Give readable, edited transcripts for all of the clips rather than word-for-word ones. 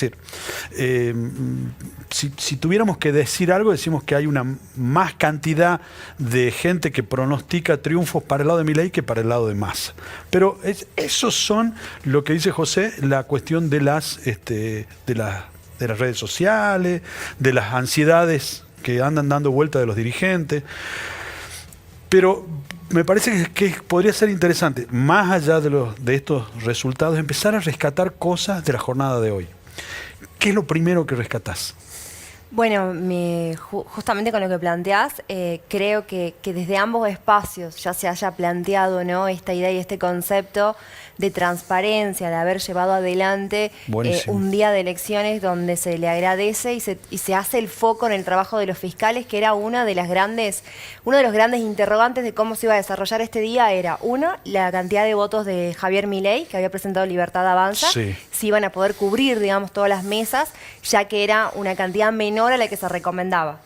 decir, si tuviéramos que decir algo, decimos que hay una más cantidad de gente que pronostica triunfos para el lado de Milei que para el lado de Massa. Pero esos son, lo que dice José, la cuestión de las redes sociales, de las ansiedades que andan dando vuelta de los dirigentes. Pero me parece que podría ser interesante, más allá de estos resultados, empezar a rescatar cosas de la jornada de hoy. ¿Qué es lo primero que rescatás? Bueno, justamente con lo que planteás, creo que desde ambos espacios ya se haya planteado, ¿no?, esta idea y este concepto de transparencia, de haber llevado adelante un día de elecciones donde se le agradece y se hace el foco en el trabajo de los fiscales, que era uno de los grandes interrogantes de cómo se iba a desarrollar este día. Era, uno, la cantidad de votos de Javier Milei, que había presentado Libertad Avanza, si iban a poder cubrir, digamos, todas las mesas, ya que era una cantidad menor a la que se recomendaba.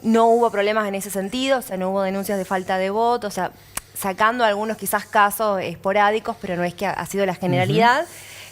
No hubo problemas en ese sentido, o sea, no hubo denuncias de falta de voto, o sea, sacando algunos quizás casos esporádicos, pero no es que ha sido la generalidad.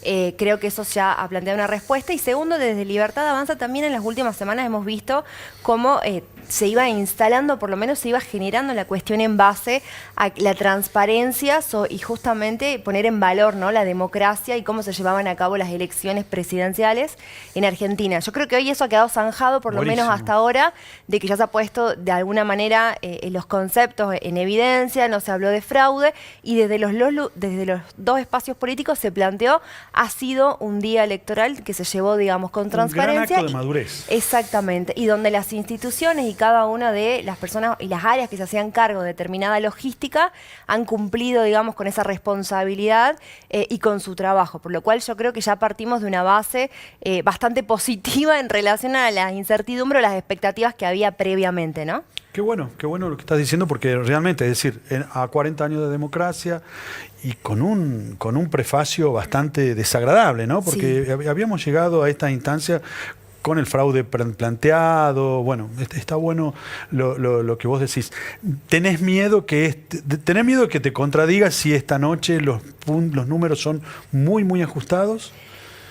Creo que eso ya ha planteado una respuesta. Y segundo, desde Libertad Avanza también en las últimas semanas hemos visto cómo se iba instalando, por lo menos se iba generando la cuestión en base a la transparencia y justamente poner en valor, ¿no?, la democracia y cómo se llevaban a cabo las elecciones presidenciales en Argentina. Yo creo que hoy eso ha quedado zanjado, por lo menos hasta ahora, de que ya se ha puesto de alguna manera los conceptos en evidencia, no se habló de fraude y desde los dos espacios políticos se planteó, ha sido un día electoral que se llevó, digamos, con transparencia. Un gran acto de madurez. Exactamente, y donde las instituciones y cada una de las personas y las áreas que se hacían cargo de determinada logística han cumplido, digamos, con esa responsabilidad y con su trabajo, por lo cual yo creo que ya partimos de una base bastante positiva en relación a la incertidumbre o las expectativas que había previamente, ¿no? Qué bueno lo que estás diciendo, porque realmente, es decir, a 40 años de democracia y con un prefacio bastante desagradable, ¿no? Porque habíamos llegado a esta instancia con el fraude planteado. Bueno, está bueno lo que vos decís. ¿Tenés miedo que te contradiga si esta noche los números son muy ajustados?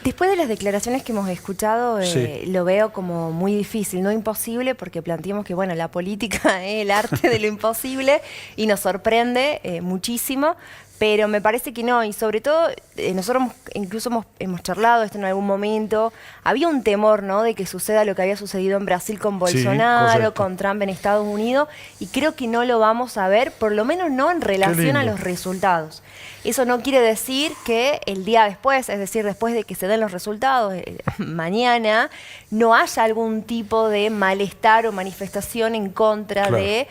Después de las declaraciones que hemos escuchado, lo veo como muy difícil, no imposible, porque planteamos que, bueno, la política es el arte de lo imposible y nos sorprende muchísimo, pero me parece que no, y sobre todo nosotros incluso hemos charlado esto en algún momento. Había un temor, ¿no?, de que suceda lo que había sucedido en Brasil con Bolsonaro, con Trump en Estados Unidos, y creo que no lo vamos a ver, por lo menos no en relación a los resultados. Eso no quiere decir que el día después, es decir, después de que se den los resultados, mañana, no haya algún tipo de malestar o manifestación en contra de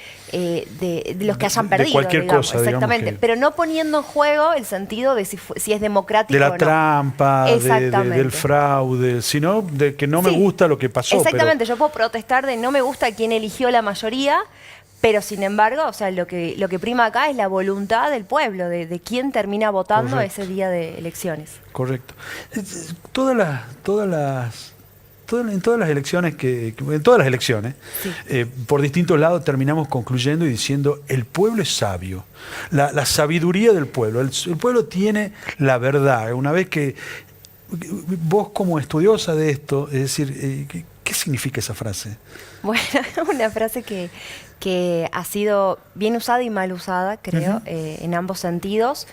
los que hayan perdido, de cualquier digamos, cosa, exactamente, pero no poniendo en juego el sentido de si es democrático de la o no. trampa, del fraude, sino de que no me gusta lo que pasó. Exactamente, yo puedo protestar de no me gusta quién eligió la mayoría, pero sin embargo, o sea, lo que prima acá es la voluntad del pueblo, de quién termina votando ese día de elecciones. Correcto. En todas las elecciones, por distintos lados terminamos concluyendo y diciendo: el pueblo es sabio, la sabiduría del pueblo, el pueblo tiene la verdad. Una vez que vos, como estudiosa de esto, es decir, ¿qué significa esa frase? Bueno, una frase que ha sido bien usada y mal usada, creo, en ambos sentidos.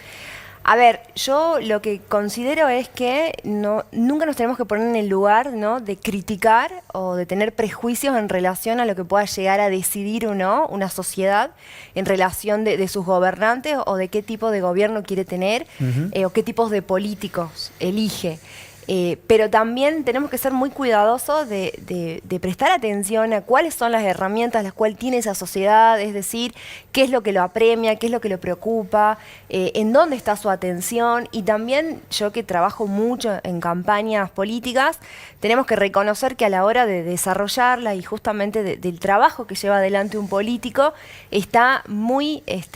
A ver, yo lo que considero es que nunca nos tenemos que poner en el lugar, ¿no?, de criticar o de tener prejuicios en relación a lo que pueda llegar a decidir o no una sociedad en relación de sus gobernantes o de qué tipo de gobierno quiere tener o qué tipos de políticos elige. Pero también tenemos que ser muy cuidadosos de prestar atención a cuáles son las herramientas las cuales tiene esa sociedad, es decir, qué es lo que lo apremia, qué es lo que lo preocupa, en dónde está su atención. Y también yo, que trabajo mucho en campañas políticas, tenemos que reconocer que a la hora de desarrollarla y justamente del trabajo que lleva adelante un político, está muy es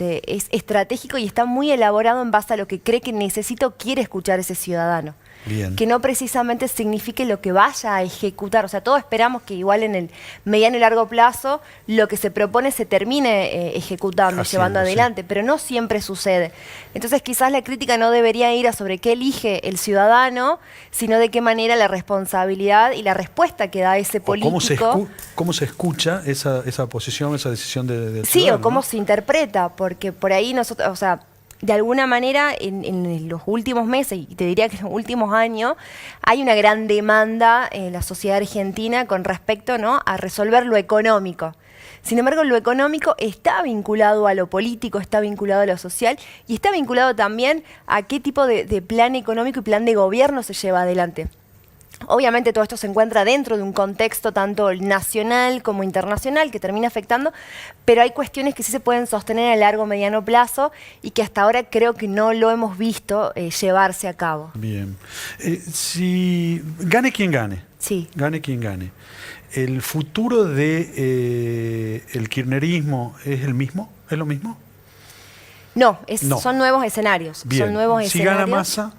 estratégico y está muy elaborado en base a lo que cree que necesita o quiere escuchar ese ciudadano. Bien. que no precisamente signifique lo que vaya a ejecutar. O sea, todos esperamos que igual en el mediano y largo plazo lo que se propone se termine ejecutando, llevando adelante, pero no siempre sucede. Entonces quizás la crítica no debería ir a sobre qué elige el ciudadano, sino de qué manera la responsabilidad y la respuesta que da ese político. ¿Cómo se escucha esa posición, esa decisión del Sí, ciudadano, o cómo ¿no? se interpreta, porque por ahí nosotros, o sea, de alguna manera en los últimos meses, y te diría que en los últimos años, hay una gran demanda en la sociedad argentina con respecto, ¿no?, a resolver lo económico. Sin embargo, lo económico está vinculado a lo político, está vinculado a lo social y está vinculado también a qué tipo de plan económico y plan de gobierno se lleva adelante. Obviamente todo esto se encuentra dentro de un contexto tanto nacional como internacional que termina afectando, pero hay cuestiones que sí se pueden sostener a largo o mediano plazo y que hasta ahora creo que no lo hemos visto llevarse a cabo. Bien. Si gane quien gane, Sí. gane quien gane, ¿el futuro de el kirchnerismo es el mismo? ¿Es lo mismo? No, No. son nuevos escenarios. Bien. Son nuevos Si escenarios. gana Massa,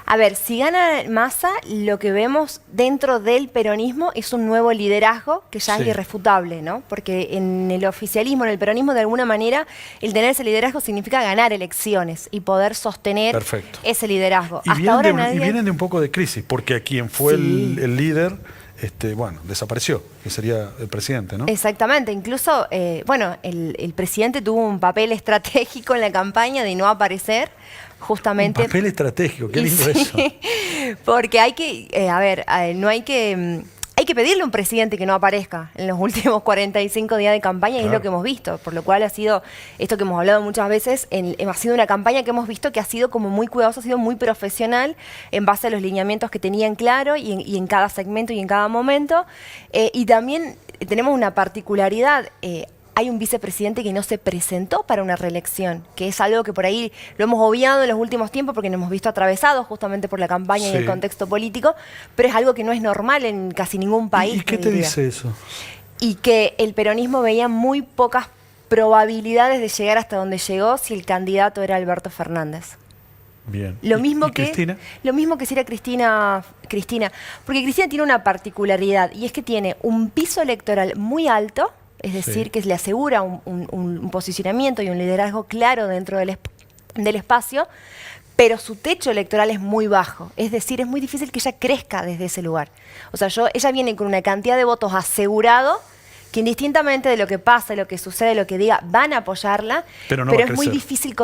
A ver, si gana Massa, lo que vemos dentro del peronismo es un nuevo liderazgo que ya Sí. es irrefutable, ¿no? Porque en el oficialismo, en el peronismo, de alguna manera, el tener ese liderazgo significa ganar elecciones y poder sostener Perfecto. ese liderazgo. y Hasta vienen, ahora de, nadie... y vienen de un poco de crisis, porque a quien fue Sí. el líder, bueno, desapareció, que sería el presidente, ¿no? Exactamente, incluso, bueno, el presidente tuvo un papel estratégico en la campaña de no aparecer, justamente... Un papel estratégico, qué Y lindo sí, eso. porque hay que, a ver, no hay que... Hay que pedirle a un presidente que no aparezca en los últimos 45 días de campaña y es Claro. lo que hemos visto, por lo cual ha sido, esto que hemos hablado muchas veces, ha sido una campaña que hemos visto que ha sido como muy cuidadosa, ha sido muy profesional en base a los lineamientos que tenían claro y en cada segmento y en cada momento. Y también tenemos una particularidad. Hay un vicepresidente que no se presentó para una reelección, que es algo que por ahí lo hemos obviado en los últimos tiempos porque nos hemos visto atravesados justamente por la campaña y el Sí. contexto político, pero es algo que no es normal en casi ningún país. ¿Y qué te diría. dice eso? Y que el peronismo veía muy pocas probabilidades de llegar hasta donde llegó si el candidato era Alberto Fernández. Bien. Lo mismo que Cristina? Lo mismo que si era Cristina, porque Cristina tiene una particularidad y es que tiene un piso electoral muy alto, es decir, Sí. que le asegura un posicionamiento y un liderazgo claro dentro del espacio, pero su techo electoral es muy bajo, es decir, es muy difícil que ella crezca desde ese lugar. O sea, ella viene con una cantidad de votos asegurado que indistintamente de lo que pasa, lo que sucede, lo que diga, van a apoyarla, Pero no va a es muy crecer. difícil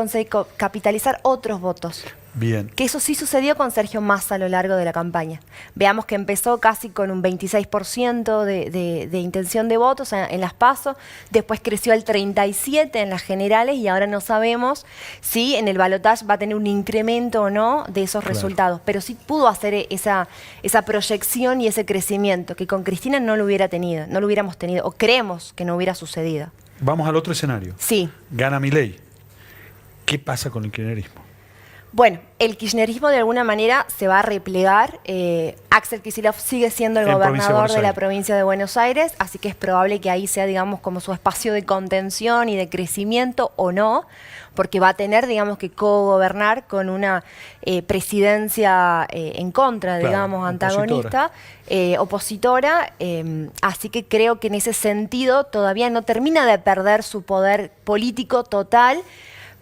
capitalizar otros votos. Bien. Que eso sí sucedió con Sergio Massa a lo largo de la campaña. Veamos que empezó casi con un 26% de intención de votos en las PASO, después creció al 37% en las generales y ahora no sabemos si en el balotaje va a tener un incremento o no de esos Claro. resultados. Pero sí pudo hacer esa proyección y ese crecimiento que con Cristina no lo hubiéramos tenido, o creemos que no hubiera sucedido. Vamos al otro escenario. Sí. Gana Milei. ¿Qué pasa con el kirchnerismo? Bueno, el kirchnerismo de alguna manera se va a replegar. Axel Kicillof sigue siendo el En provincia de gobernador Buenos de la Aires. provincia de Buenos Aires, así que es probable que ahí sea, digamos, como su espacio de contención y de crecimiento o no, porque va a tener, digamos, que co-gobernar con una presidencia en contra, Claro, digamos, antagonista, opositora, así que creo que en ese sentido todavía no termina de perder su poder político total,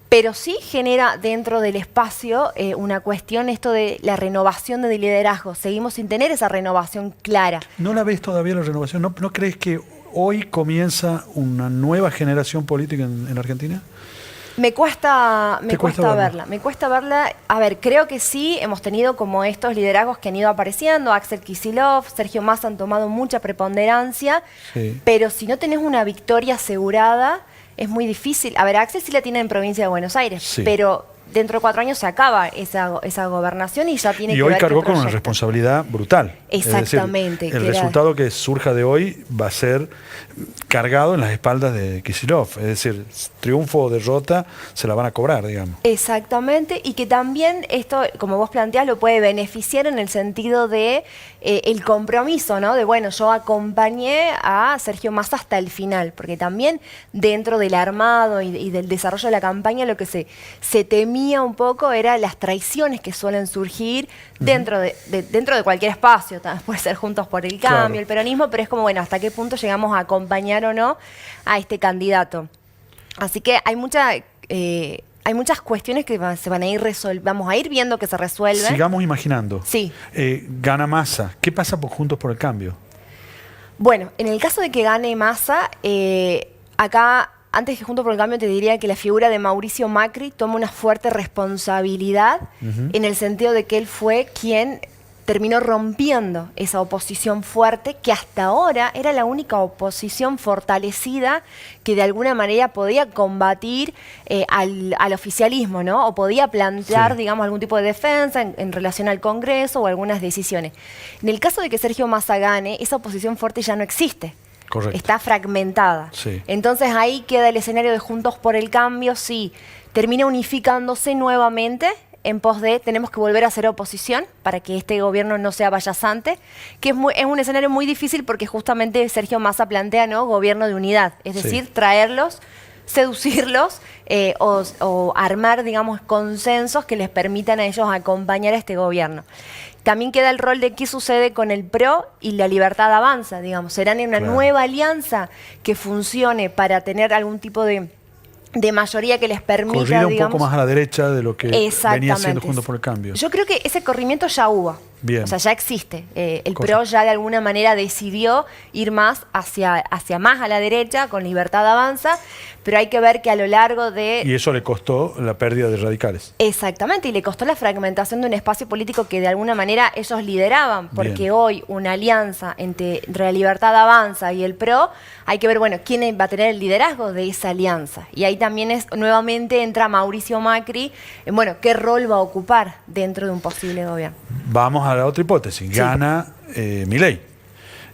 pero sí genera dentro del espacio una cuestión esto de la renovación de liderazgo. Seguimos sin tener esa renovación clara. ¿No la ves todavía la renovación? ¿No crees que hoy comienza una nueva generación política en Argentina? Me cuesta cuesta verla. Me cuesta verla. A ver, creo que sí, hemos tenido como estos liderazgos que han ido apareciendo. Axel Kicillof, Sergio Massa han tomado mucha preponderancia. Sí. Pero si no tenés una victoria asegurada, es muy difícil. A ver, Axel sí la tiene en provincia de Buenos Aires, Sí. pero dentro de 4 años se acaba esa gobernación y ya tiene Y que hoy ver cargó qué con una proyecta. responsabilidad brutal. Exactamente, Es decir, que el era- resultado que surja de hoy va a ser cargado en las espaldas de Kicillof. Es decir, triunfo o derrota se la van a cobrar, digamos. Exactamente, y que también esto, como vos planteás, lo puede beneficiar en el sentido de el compromiso, ¿no? De, bueno, yo acompañé a Sergio Massa hasta el final, porque también dentro del armado y del desarrollo de la campaña lo que se temió temía un poco era las traiciones que suelen surgir dentro de cualquier espacio. Puede ser Juntos por el Cambio, Claro. el peronismo, pero es como, bueno, ¿hasta qué punto llegamos a acompañar o no a este candidato? Así que hay muchas cuestiones que se van a ir vamos a ir viendo que se resuelven. Sigamos imaginando. Sí. Gana Massa. ¿Qué pasa por Juntos por el Cambio? Bueno, en el caso de que gane Massa, acá, antes que Juntos por el Cambio, te diría que la figura de Mauricio Macri toma una fuerte responsabilidad en el sentido de que él fue quien terminó rompiendo esa oposición fuerte, que hasta ahora era la única oposición fortalecida que de alguna manera podía combatir al oficialismo, ¿no? O podía plantear, Sí. digamos, algún tipo de defensa en relación al Congreso o algunas decisiones. En el caso de que Sergio Massa gane, esa oposición fuerte ya no existe. Correcto. Está fragmentada. Sí. Entonces ahí queda el escenario de Juntos por el Cambio, sí, termina unificándose nuevamente en pos de tenemos que volver a hacer oposición para que este gobierno no sea vallazante, que es un escenario muy difícil porque justamente Sergio Massa plantea, ¿no?, gobierno de unidad, es Sí. decir, traerlos, seducirlos o armar, digamos, consensos que les permitan a ellos acompañar a este gobierno. También queda el rol de qué sucede con el PRO y la Libertad Avanza, digamos. ¿Serán en una Claro. nueva alianza que funcione para tener algún tipo de mayoría que les permita, Corrida un digamos, poco más a la derecha de lo que venía exactamente, siendo Juntos por el Cambio. Yo creo que ese corrimiento ya hubo. Bien. O sea, ya existe. El Correcto. PRO ya de alguna manera decidió ir más hacia más a la derecha, con Libertad Avanza, pero hay que ver que a lo largo de... Y eso le costó la pérdida de radicales. Exactamente, y le costó la fragmentación de un espacio político que de alguna manera ellos lideraban, porque Bien. hoy una alianza entre la Libertad Avanza y el PRO, hay que ver, bueno, quién va a tener el liderazgo de esa alianza. Y ahí también nuevamente entra Mauricio Macri, bueno, qué rol va a ocupar dentro de un posible gobierno. Vamos a la otra hipótesis. Sí. Gana Milei.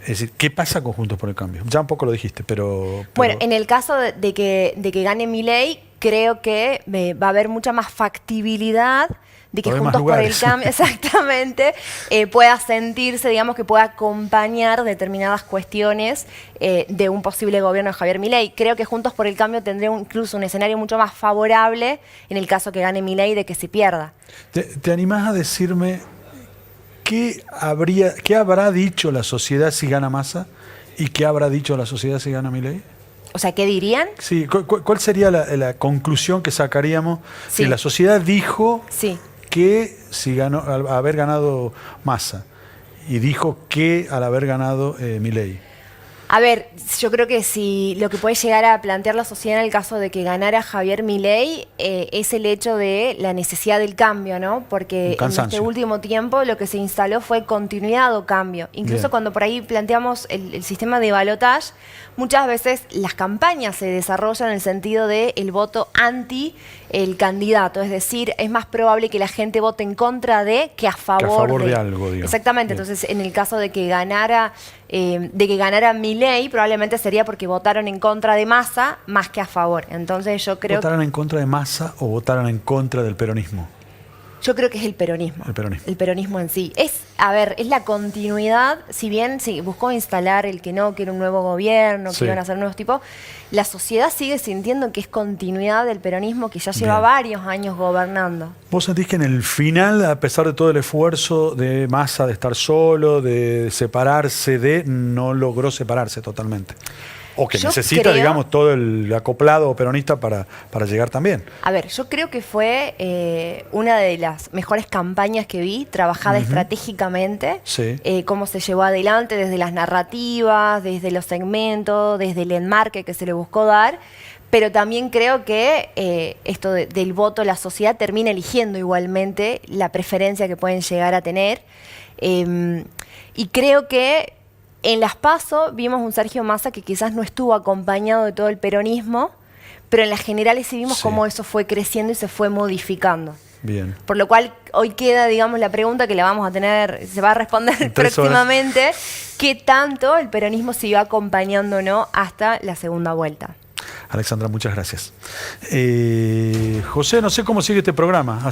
Es decir, ¿qué pasa con Juntos por el Cambio? Ya un poco lo dijiste, pero... Bueno, en el caso de que gane Milei, creo que va a haber mucha más factibilidad de que Hay más Juntos por el lugares. Cambio, exactamente, pueda sentirse, digamos, que pueda acompañar determinadas cuestiones de un posible gobierno de Javier Milei. Creo que Juntos por el Cambio tendría incluso un escenario mucho más favorable en el caso que gane Milei de que se pierda. ¿Te animás a decirme qué habrá dicho la sociedad si gana Massa y qué habrá dicho la sociedad si gana Milei? O sea, ¿qué dirían? Sí, ¿cuál sería la conclusión que sacaríamos Sí. si la sociedad dijo Sí. que si ganó, al haber ganado Massa y dijo que al haber ganado Milei? A ver, yo creo que si lo que puede llegar a plantear la sociedad en el caso de que ganara Javier Milei es el hecho de la necesidad del cambio, ¿no? Porque en cansancio. este último tiempo lo que se instaló fue continuidad o cambio. Incluso Bien. cuando por ahí planteamos el sistema de balotage, muchas veces las campañas se desarrollan en el sentido de el voto anti el candidato, es decir, es más probable que la gente vote en contra de que a favor, de algo, digamos. Exactamente, Bien. entonces en el caso de que ganara Milei, probablemente sería porque votaron en contra de Massa más que a favor. Entonces yo creo ¿Votaron en contra de Massa o votaron en contra del peronismo? que es el peronismo. El peronismo. El peronismo en sí. Es la continuidad, si bien sí, buscó instalar el que no, que era un nuevo gobierno, Sí. que iban a ser nuevos tipos, la sociedad sigue sintiendo que es continuidad del peronismo que ya lleva Bien. varios años gobernando. ¿Vos sentís que en el final, a pesar de todo el esfuerzo de Massa de estar solo, de separarse no logró separarse totalmente? O que Yo necesita, creo- digamos, todo el acoplado peronista para llegar también. A ver, yo creo que fue una de las mejores campañas que vi, trabajada estratégicamente, Sí. cómo se llevó adelante desde las narrativas, desde los segmentos, desde el enmarque que se le buscó dar, pero también creo que esto del voto, la sociedad termina eligiendo igualmente la preferencia que pueden llegar a tener. Y creo que en las PASO vimos un Sergio Massa que quizás no estuvo acompañado de todo el peronismo, pero en las generales sí vimos Sí. cómo eso fue creciendo y se fue modificando. Bien. Por lo cual hoy queda, digamos, la pregunta que la vamos a tener, se va a responder En 3 horas. próximamente, ¿qué tanto el peronismo siguió acompañando o no hasta la segunda vuelta? Alexandra, muchas gracias. José, no sé cómo sigue este programa. Así